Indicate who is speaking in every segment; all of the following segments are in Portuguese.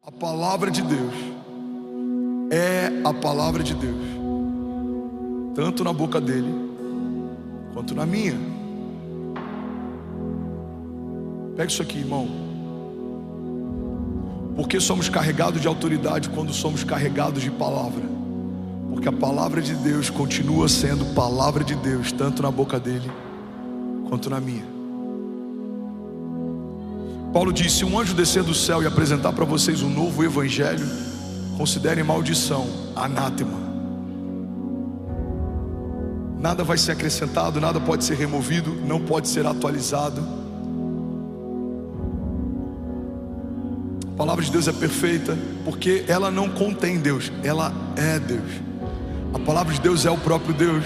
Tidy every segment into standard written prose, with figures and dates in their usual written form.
Speaker 1: A palavra de Deus é a palavra de Deus, tanto na boca dele quanto na minha. Pega isso aqui, irmão. Porque somos carregados de autoridade quando somos carregados de palavra? Porque a palavra de Deus continua sendo palavra de Deus, tanto na boca dele quanto na minha. Paulo disse: se um anjo descer do céu e apresentar para vocês um novo evangelho, considerem maldição, anátema. Nada vai ser acrescentado, nada pode ser removido, não pode ser atualizado. A palavra de Deus é perfeita, porque ela não contém Deus, ela é Deus. A palavra de Deus é o próprio Deus.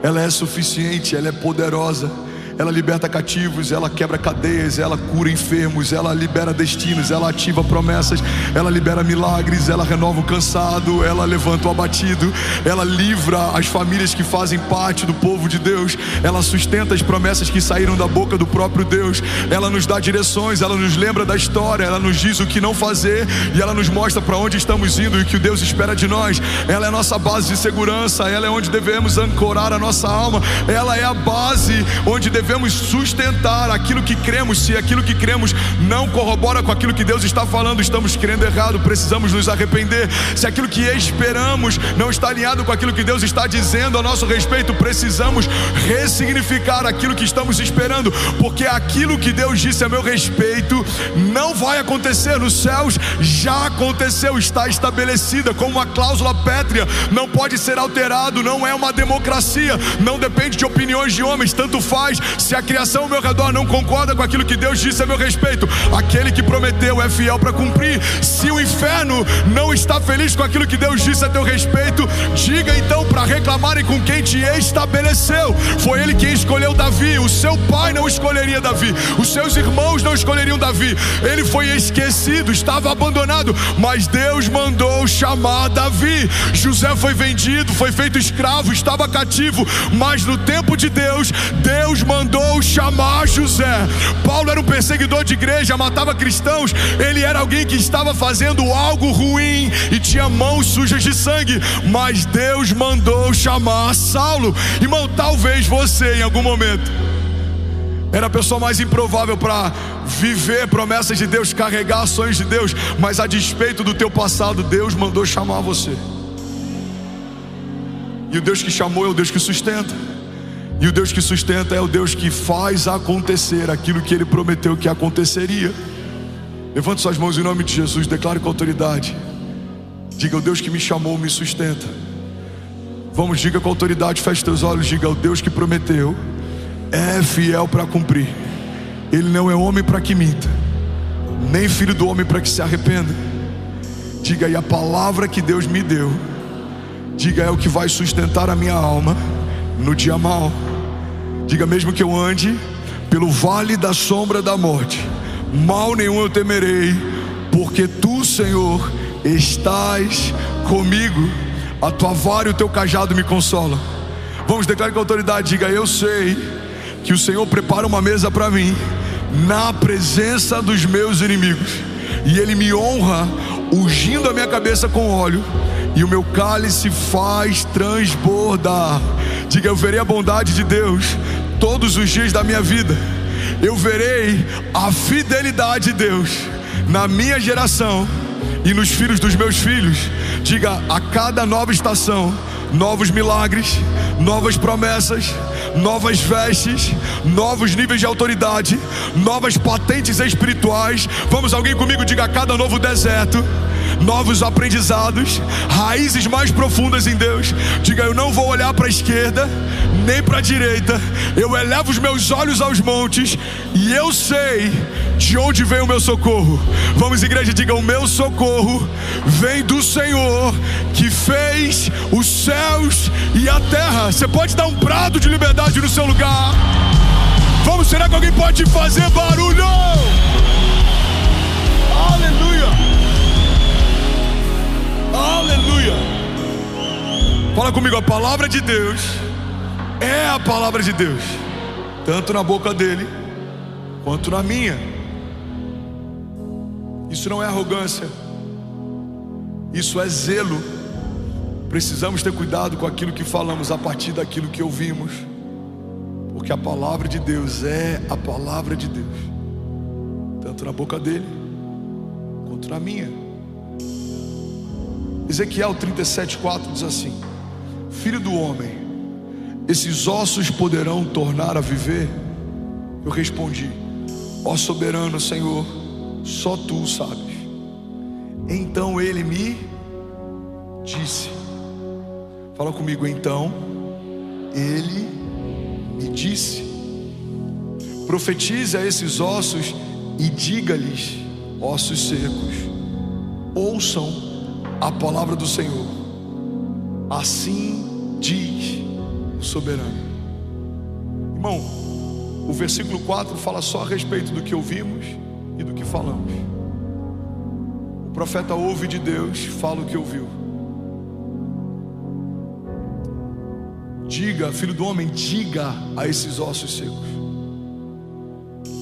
Speaker 1: Ela é suficiente, ela é poderosa. Ela liberta cativos, ela quebra cadeias, ela cura enfermos, ela libera destinos, ela ativa promessas, ela libera milagres, ela renova o cansado, ela levanta o abatido, ela livra as famílias que fazem parte do povo de Deus, ela sustenta as promessas que saíram da boca do próprio Deus, ela nos dá direções, ela nos lembra da história, ela nos diz o que não fazer e ela nos mostra para onde estamos indo e o que Deus espera de nós. Ela é a nossa base de segurança, ela é onde devemos ancorar a nossa alma, ela é a base onde devemos sustentar aquilo que cremos. Se aquilo que cremos não corrobora com aquilo que Deus está falando, estamos crendo errado, precisamos nos arrepender. Se aquilo que esperamos não está alinhado com aquilo que Deus está dizendo a nosso respeito, precisamos ressignificar aquilo que estamos esperando, porque aquilo que Deus disse a meu respeito não vai acontecer nos céus, já aconteceu, está estabelecida como uma cláusula pétrea, não pode ser alterado, não é uma democracia, não depende de opiniões de homens, tanto faz se a criação ao meu redor não concorda com aquilo que Deus disse a meu respeito, aquele que prometeu é fiel para cumprir. Se o inferno não está feliz com aquilo que Deus disse a teu respeito, diga então para reclamarem com quem te estabeleceu. Foi ele quem escolheu Davi, o seu pai não escolheria Davi, os seus irmãos não escolheriam Davi, ele foi esquecido, estava abandonado, mas Deus mandou chamar Davi. José foi vendido, foi feito escravo, estava cativo, mas no tempo de Deus, Deus mandou chamar José. Paulo era um perseguidor de igreja, matava cristãos, ele era alguém que estava fazendo algo ruim e tinha mãos sujas de sangue, mas Deus mandou chamar Saulo. Irmão, talvez você em algum momento era a pessoa mais improvável para viver promessas de Deus, carregar ações de Deus, mas a despeito do teu passado, Deus mandou chamar você. E o Deus que chamou é o Deus que sustenta. E o Deus que sustenta é o Deus que faz acontecer aquilo que Ele prometeu que aconteceria. Levante suas mãos em nome de Jesus, declare com autoridade. Diga: o Deus que me chamou me sustenta. Vamos, diga com autoridade, feche teus olhos, diga: o Deus que prometeu é fiel para cumprir. Ele não é homem para que minta, nem filho do homem para que se arrependa. Diga: e a palavra que Deus me deu, diga, é o que vai sustentar a minha alma no dia mau. Diga: mesmo que eu ande pelo vale da sombra da morte, mal nenhum eu temerei, porque tu, Senhor, estás comigo, a tua vara e o teu cajado me consolam. Vamos, declarar com autoridade, diga: eu sei que o Senhor prepara uma mesa para mim na presença dos meus inimigos, e Ele me honra ungindo a minha cabeça com óleo, e o meu cálice faz transbordar. Diga: eu verei a bondade de Deus todos os dias da minha vida. Eu verei a fidelidade de Deus na minha geração e nos filhos dos meus filhos. Diga: a cada nova estação, novos milagres, novas promessas, novas vestes, novos níveis de autoridade, novas patentes espirituais. Vamos, alguém comigo, diga: a cada novo deserto, novos aprendizados, raízes mais profundas em Deus. Diga: eu não vou olhar para a esquerda nem para a direita, eu elevo os meus olhos aos montes e eu sei de onde vem o meu socorro. Vamos, igreja, diga: o meu socorro vem do Senhor que fez os céus e a terra. Você pode dar um brado de liberdade no seu lugar? Vamos, será que alguém pode fazer barulho? Aleluia! Aleluia! Fala comigo: a palavra de Deus é a palavra de Deus, tanto na boca dele quanto na minha. Isso não é arrogância, Isso é zelo. Precisamos ter cuidado com aquilo que falamos a partir daquilo que ouvimos, porque a palavra de Deus é a palavra de Deus, tanto na boca dele quanto na minha. Ezequiel 37:4 diz assim: Filho do homem, esses ossos poderão tornar a viver? Eu respondi: ó soberano Senhor, só tu sabes. Então ele me disse, fala comigo, então ele me disse: profetize a esses ossos e diga-lhes, ossos secos, ouçam a palavra do Senhor. Assim diz o soberano. Irmão, o versículo 4 fala só a respeito do que ouvimos e do que falamos. O profeta ouve de Deus, fala o que ouviu. Diga, filho do homem, diga a esses ossos secos.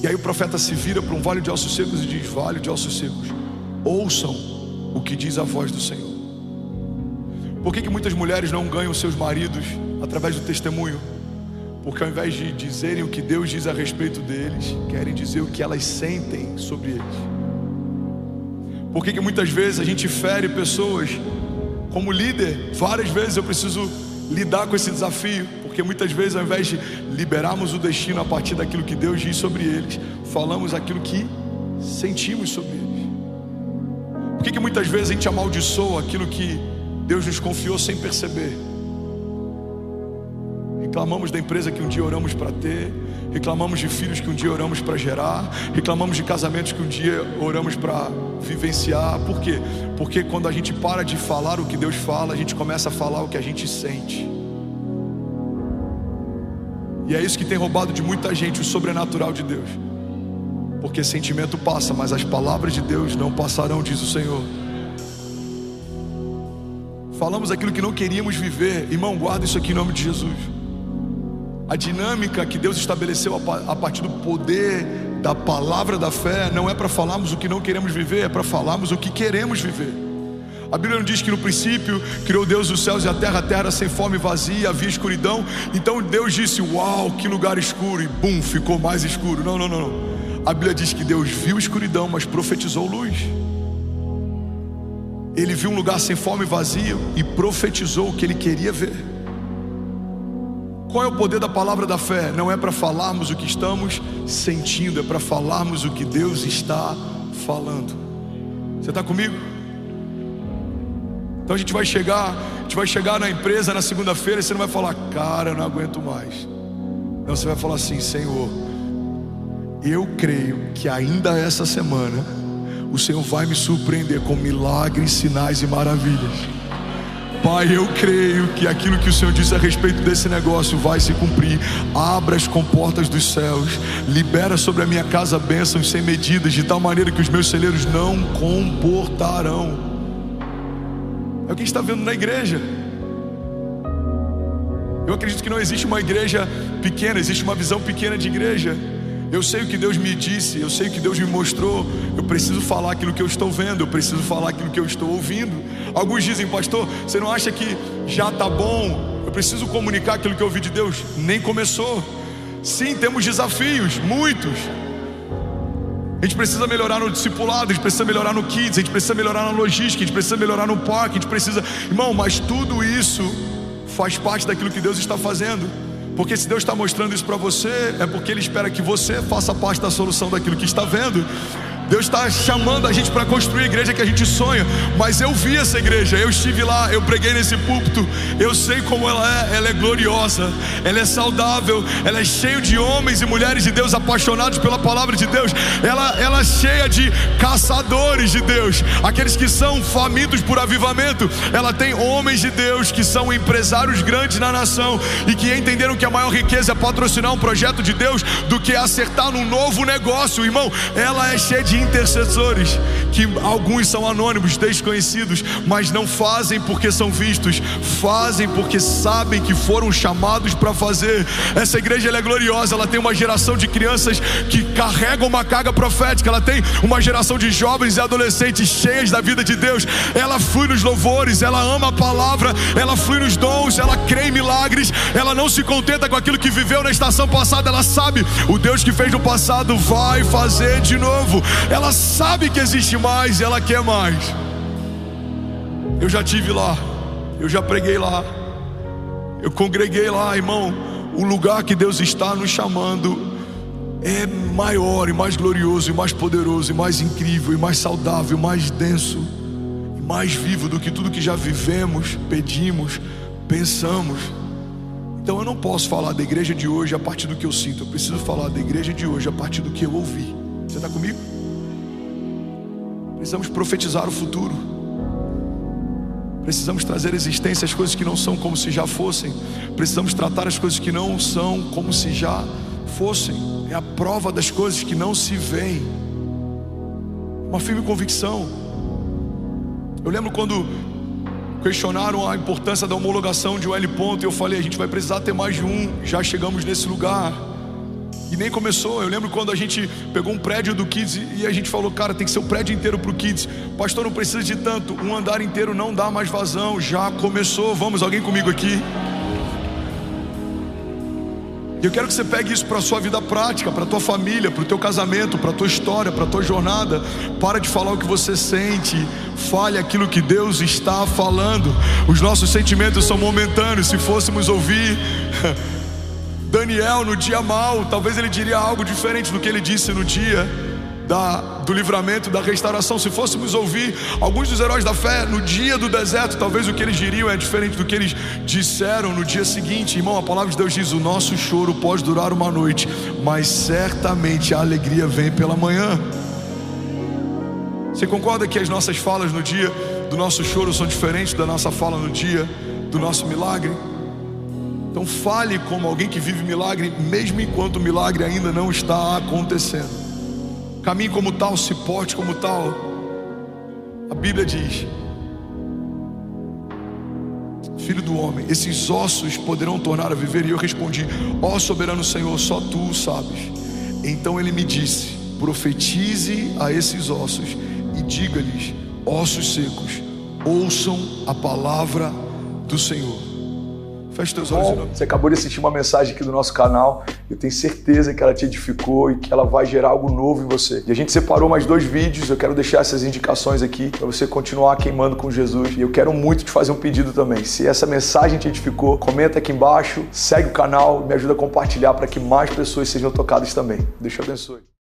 Speaker 1: E aí o profeta se vira para um vale de ossos secos e diz: vale de ossos secos, ouçam o que diz a voz do Senhor. Por que muitas mulheres não ganham seus maridos através do testemunho? Porque ao invés de dizerem o que Deus diz a respeito deles, querem dizer o que elas sentem sobre eles. Por que muitas vezes a gente fere pessoas? Como líder, várias vezes eu preciso lidar com esse desafio, porque muitas vezes ao invés de liberarmos o destino a partir daquilo que Deus diz sobre eles, falamos aquilo que sentimos sobre eles. Por que muitas vezes a gente amaldiçoa aquilo que Deus nos confiou sem perceber? Reclamamos da empresa que um dia oramos para ter, reclamamos de filhos que um dia oramos para gerar, reclamamos de casamentos que um dia oramos para vivenciar. Por quê? Porque quando a gente para de falar o que Deus fala, a gente começa a falar o que a gente sente. E é isso que tem roubado de muita gente o sobrenatural de Deus. Porque sentimento passa, mas as palavras de Deus não passarão, diz o Senhor. Falamos aquilo que não queríamos viver. Irmão, guarda isso aqui em nome de Jesus. A dinâmica que Deus estabeleceu a partir do poder da palavra da fé não é para falarmos o que não queremos viver, é para falarmos o que queremos viver. A Bíblia não diz que no princípio criou Deus os céus e a terra era sem forma e vazia, havia escuridão. Então Deus disse: uau, que lugar escuro, e bum, ficou mais escuro. Não. A Bíblia diz que Deus viu escuridão, mas profetizou luz. Ele viu um lugar sem forma e vazio e profetizou o que ele queria ver. Qual é o poder da palavra da fé? Não é para falarmos o que estamos sentindo, é para falarmos o que Deus está falando. Você está comigo? Então a gente vai chegar na empresa na segunda-feira e você não vai falar: cara, eu não aguento mais. Não, você vai falar assim: Senhor, eu creio que ainda essa semana o Senhor vai me surpreender com milagres, sinais e maravilhas. Pai, eu creio que aquilo que o Senhor disse a respeito desse negócio vai se cumprir. Abra as comportas dos céus, libera sobre a minha casa bênçãos sem medidas, de tal maneira que os meus celeiros não comportarão. É o que a gente está vendo na igreja. Eu acredito que não existe uma igreja pequena, existe uma visão pequena de igreja. Eu sei o que Deus me disse, eu sei o que Deus me mostrou. Eu preciso falar aquilo que eu estou vendo, eu preciso falar aquilo que eu estou ouvindo. Alguns dizem: pastor, você não acha que já está bom? Eu preciso comunicar aquilo que eu ouvi de Deus. Nem começou. Sim, temos desafios, muitos. A gente precisa melhorar no discipulado, a gente precisa melhorar no kids, a gente precisa melhorar na logística, a gente precisa melhorar no parque, a gente precisa... Irmão, mas tudo isso faz parte daquilo que Deus está fazendo. Porque se Deus está mostrando isso para você, é porque Ele espera que você faça parte da solução daquilo que está vendo. Deus está chamando a gente para construir a igreja que a gente sonha. Mas eu vi essa igreja, eu estive lá, eu preguei nesse púlpito. Eu sei como ela é gloriosa, ela é saudável, ela é cheia de homens e mulheres de Deus apaixonados pela palavra de Deus. Ela é cheia de caçadores de Deus, aqueles que são famintos por avivamento. Ela tem homens de Deus que são empresários grandes na nação e que entenderam que a maior riqueza é patrocinar um projeto de Deus do que acertar num novo negócio. Irmão, ela é cheia de intercessores, que alguns são anônimos, desconhecidos, mas não fazem porque são vistos, fazem porque sabem que foram chamados para fazer. Essa igreja ela é gloriosa, ela tem uma geração de crianças que carregam uma carga profética, ela tem uma geração de jovens e adolescentes cheias da vida de Deus. Ela flui nos louvores, ela ama a palavra, ela flui nos dons, ela crê em milagres, ela não se contenta com aquilo que viveu na estação passada, ela sabe, o Deus que fez no passado vai fazer de novo. Ela sabe que existe mais e ela quer mais. Eu já estive lá, eu já preguei lá, eu congreguei lá, irmão. O lugar que Deus está nos chamando é maior e mais glorioso e mais poderoso e mais incrível e mais saudável, mais denso e mais vivo do que tudo que já vivemos, pedimos, pensamos. Então eu não posso falar da igreja de hoje a partir do que eu sinto, eu preciso falar da igreja de hoje a partir do que eu ouvi. Você está comigo? Precisamos profetizar o futuro, precisamos trazer à existência as coisas que não são como se já fossem, precisamos tratar as coisas que não são como se já fossem. É a prova das coisas que não se veem, uma firme convicção. Eu lembro quando questionaram a importância da homologação de um L ponto, e eu falei, a gente vai precisar ter mais de um, já chegamos nesse lugar. E nem começou. Eu lembro quando a gente pegou um prédio do Kids e a gente falou, cara, tem que ser o prédio inteiro pro Kids. Pastor, não precisa de tanto, um andar inteiro não dá mais vazão. Já começou, vamos, alguém comigo aqui? E eu quero que você pegue isso para a sua vida prática, para a tua família, para o teu casamento, para a tua história, para a tua jornada. Para de falar o que você sente, fale aquilo que Deus está falando. Os nossos sentimentos são momentâneos. Se fôssemos ouvir Daniel no dia mau, talvez ele diria algo diferente do que ele disse no dia do livramento, da restauração. Se fôssemos ouvir alguns dos heróis da fé no dia do deserto, talvez o que eles diriam é diferente do que eles disseram no dia seguinte. Irmão, a palavra de Deus diz, o nosso choro pode durar uma noite, mas certamente a alegria vem pela manhã. Você concorda que as nossas falas no dia do nosso choro são diferentes da nossa fala no dia do nosso milagre? Então fale como alguém que vive milagre, mesmo enquanto o milagre ainda não está acontecendo. Caminhe como tal, se porte como tal. A Bíblia diz, Filho do homem, esses ossos poderão tornar a viver? E eu respondi, ó soberano Senhor, só tu o sabes. Então ele me disse, profetize a esses ossos e diga-lhes, ossos secos, ouçam a palavra do Senhor. Feche teus olhos. Bom, você acabou de assistir uma mensagem aqui do nosso canal. Eu tenho certeza que ela te edificou e que ela vai gerar algo novo em você. E a gente separou mais 2 vídeos. Eu quero deixar essas indicações aqui para você continuar queimando com Jesus. E eu quero muito te fazer um pedido também. Se essa mensagem te edificou, comenta aqui embaixo, segue o canal, me ajuda a compartilhar para que mais pessoas sejam tocadas também. Deus te abençoe.